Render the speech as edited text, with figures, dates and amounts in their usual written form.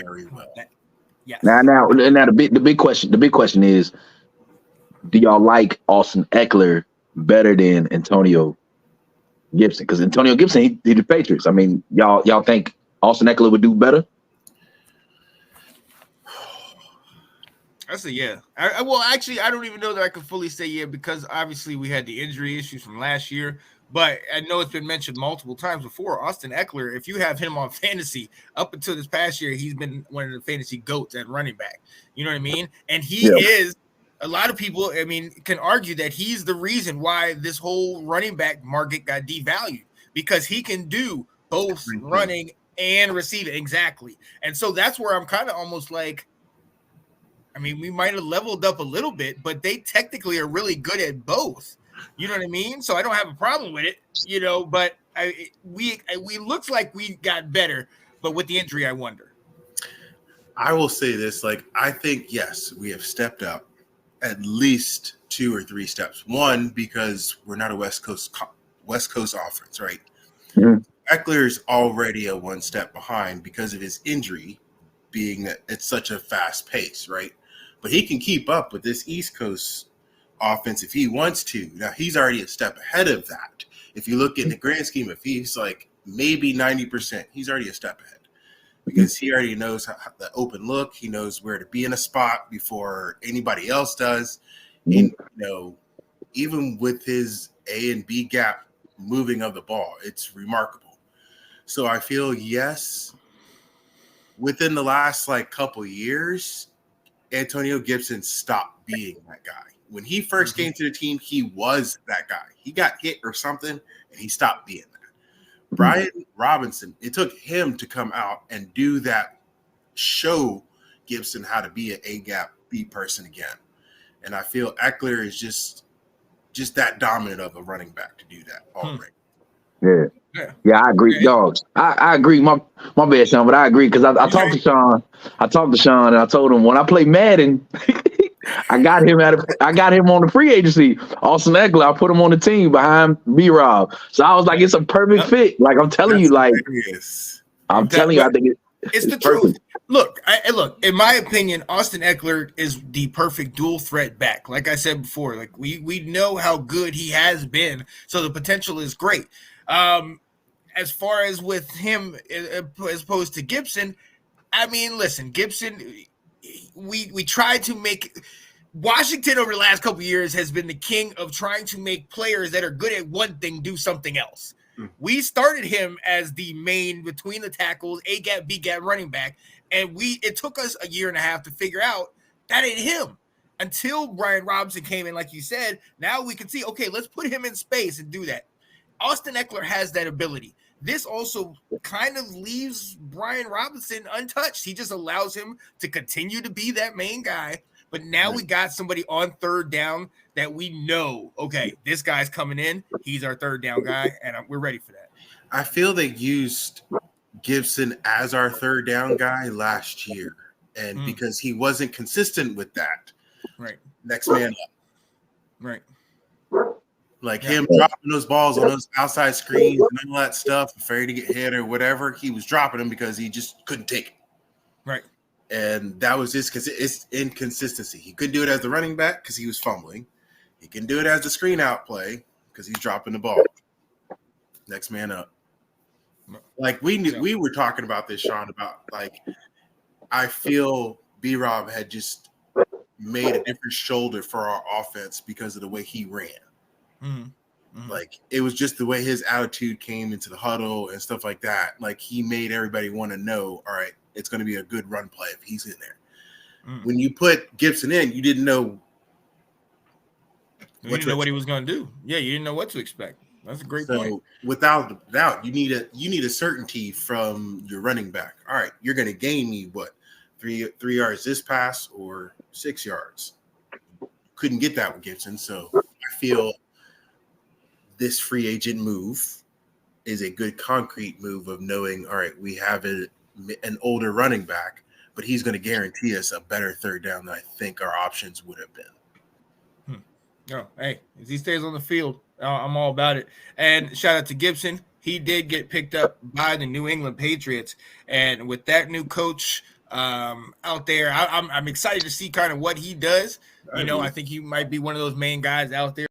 very well. Yes. Now, the big question is, do y'all like Austin Eckler better than Antonio Gibson? Because Antonio Gibson, he the Patriots. I mean, y'all think Austin Eckler would do better? I say yeah. Well, actually, I don't even know that I can fully say yeah, because obviously we had the injury issues from last year. But I know it's been mentioned multiple times before. Austin Eckler, if you have him on fantasy, up until this past year, he's been one of the fantasy goats at running back. You know what I mean? And he is. A lot of people, I mean, can argue that he's the reason why this whole running back market got devalued, because he can do both running and receiving. Exactly. And so that's where I'm kind of almost like, I mean, we might have leveled up a little bit, but they technically are really good at both. You know what I mean? So I don't have a problem with it, but we looks like we got better, but with the injury, I wonder. I will say this, I think, yes, we have stepped up at least 2 or 3 steps. One, because we're not a West Coast offense, right? Mm-hmm. Eckler's already a 1 step behind because of his injury, being that it's such a fast pace, right? But he can keep up with this East Coast offense if he wants to. Now, he's already a step ahead of that. If you look in the grand scheme, if he's maybe 90%, he's already a step ahead because he already knows the open look. He knows where to be in a spot before anybody else does. And, even with his A and B gap moving of the ball, it's remarkable. So I feel, yes, within the last couple years, Antonio Gibson stopped being that guy. When he first came to the team, he was that guy. He got hit or something, and he stopped being that. Brian Robinson, it took him to come out and do that, show Gibson how to be an A-gap B person again. And I feel Eckler is just that dominant of a running back to do that already. Yeah, I agree, dogs. I agree. My bad, Sean, but I agree because I talked to Sean. And I told him when I play Madden, I got him on the free agency. Austin Eckler, I put him on the team behind B-Rob. So I was like, it's a perfect fit. I'm telling you, I think it's the perfect. truth. Look, in my opinion, Austin Eckler is the perfect dual threat back. Like I said before, we know how good he has been, so the potential is great. As far as with him as opposed to Gibson, I mean, listen, Gibson, we tried to make Washington over the last couple of years has been the king of trying to make players that are good at one thing do something else. We started him as the main between the tackles, A-gap, B-gap running back, and it took us a year and a half to figure out that ain't him. Until Brian Robinson came in, like you said, now we can see, okay, let's put him in space and do that. Austin Eckler has that ability. This also kind of leaves Brian Robinson untouched. He just allows him to continue to be that main guy. But now we got somebody on third down that we know, okay, this guy's coming in. He's our third down guy, and we're ready for that. I feel they used Gibson as our third down guy last year. And because he wasn't consistent with that, right? Next man up. Right. Him dropping those balls on those outside screens and all that stuff, afraid to get hit or whatever, he was dropping them because he just couldn't take it. Right. And that was just because it's inconsistency. He couldn't do it as the running back because he was fumbling. He can do it as the screen out play because he's dropping the ball. Next man up. We were talking about this, Sean, about I feel B-Rob had just made a different shoulder for our offense because of the way he ran. It was just the way his attitude came into the huddle and stuff like that. He made everybody want to know, all right, it's going to be a good run play if he's in there. When you put Gibson in, you didn't know. You didn't know what he was going to do. Yeah, you didn't know what to expect. That's a great point. Without doubt, you need a certainty from your running back. All right, you're going to gain me what, 3 yards this pass or 6 yards. Couldn't get that with Gibson, so I feel this free agent move is a good concrete move of knowing, all right, we have an older running back, but he's going to guarantee us a better third down than I think our options would have been. Oh, hey, if he stays on the field, I'm all about it. And shout out to Gibson. He did get picked up by the New England Patriots. And with that new coach, out there. I'm excited to see kind of what he does. You know, I think he might be one of those main guys out there